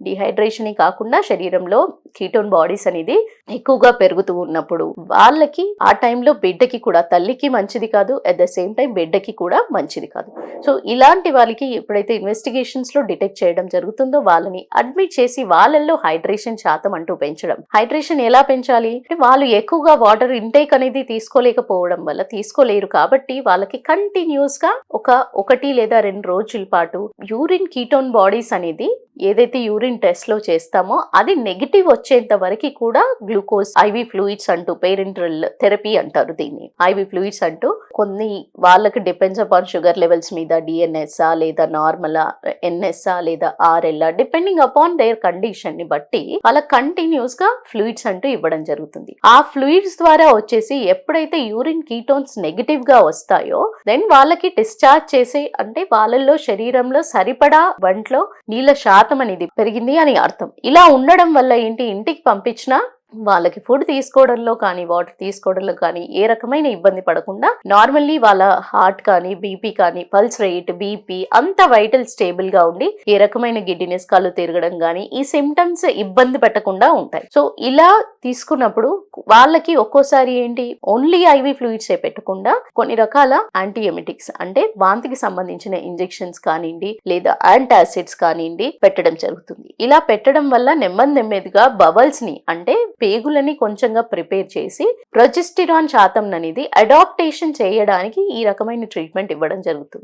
Dehydration కాకుండా శరీరంలో ketone bodies అనేది ఎక్కువగా పెరుగుతూ ఉన్నప్పుడు వాళ్ళకి ఆ టైంలో బిడ్డకి కూడా, తల్లికి మంచిది కాదు, అట్ ద సేమ్ టైం బిడ్డకి కూడా మంచిది కాదు. సో ఇలాంటి వాళ్ళకి ఎప్పుడైతే ఇన్వెస్టిగేషన్స్ లో డిటెక్ట్ చేయడం జరుగుతుందో వాళ్ళని అడ్మిట్ చేసి వాళ్ళల్లో హైడ్రేషన్ శాతం అంటూ పెంచడం. హైడ్రేషన్ ఎలా పెంచాలి అంటే వాళ్ళు ఎక్కువగా వాటర్ ఇంటేక్ అనేది తీసుకోలేకపోవడం వల్ల, తీసుకోలేరు కాబట్టి వాళ్ళకి కంటిన్యూస్ గా 1 లేదా 2 రోజుల పాటు యూరిన్ కీటోన్ బాడీస్ అనేది ఏదైతే యూరిన్ టెస్ట్ లో చేస్తామో అది నెగిటివ్ వచ్చేంత వరకు కూడా గ్లూకోజ్ ఐవి ఫ్లూయిడ్స్ అంటూ, పేరెంటరల్ థెరపీ అంటారు దీన్ని, ఐవి ఫ్లూయిడ్స్ అంటూ కొన్ని వాళ్ళకి డిపెండ్స్ అపాన్ షుగర్ లెవెల్స్ మీద డిఎన్ఎస్ఆ లేదా నార్మల్ ఎన్ఎస్ఆ లేదా ఆర్ఎల్ఆ డిపెండింగ్ అపాన్ దేర్ కండిషన్ ని బట్టి వాళ్ళ కంటిన్యూస్ గా ఫ్లూయిడ్స్ అంటూ ఇవ్వడం జరుగుతుంది. ఆ ఫ్లూయిడ్స్ ద్వారా వచ్చేసి ఎప్పుడైతే యూరిన్ కీటోన్స్ నెగిటివ్ గా వస్తాయో దెన్ వాళ్ళకి డిశ్చార్జ్ చేసే, అంటే వాళ్ళల్లో శరీరంలో సరిపడా వంట్లో నీళ్ళ శాతం అనేది పెరిగింది అని అర్థం. ఇలా ఉండడం వల్ల ఏంటి, ఇంటికి పంపించినా వాళ్ళకి ఫుడ్ తీసుకోవడంలో కానీ వాటర్ తీసుకోవడంలో కానీ ఏ రకమైన ఇబ్బంది పడకుండా నార్మల్లీ వాళ్ళ హార్ట్ కానీ బీపీ కానీ పల్స్ రేట్ బీపీ అంత వైటల్ స్టేబుల్ గా ఉండి ఏ రకమైన గిడ్డినెస్, కళ్ళు తిరగడం కానీ ఈ సిమ్టమ్స్ ఇబ్బంది పెట్టకుండా ఉంటాయి. సో ఇలా తీసుకున్నప్పుడు వాళ్ళకి ఒక్కోసారి ఏంటి ఓన్లీ ఐవి ఫ్లూయిడ్స్ పెట్టకుండా కొన్ని రకాల యాంటీఎమిటిక్స్ అంటే వాంతికి సంబంధించిన ఇంజెక్షన్స్ కానివ్వండి లేదా యాంటాసిడ్స్ కానివ్వండి పెట్టడం జరుగుతుంది. ఇలా పెట్టడం వల్ల నెమ్మదిగా బబల్స్ ని అంటే పేగులని కొంచెంగా ప్రిపేర్ చేసి ప్రొజెస్టెరాన్ శాతం అనేది అడాప్టేషన్ చేయడానికి ఈ రకమైన ట్రీట్మెంట్ ఇవ్వడం జరుగుతుంది.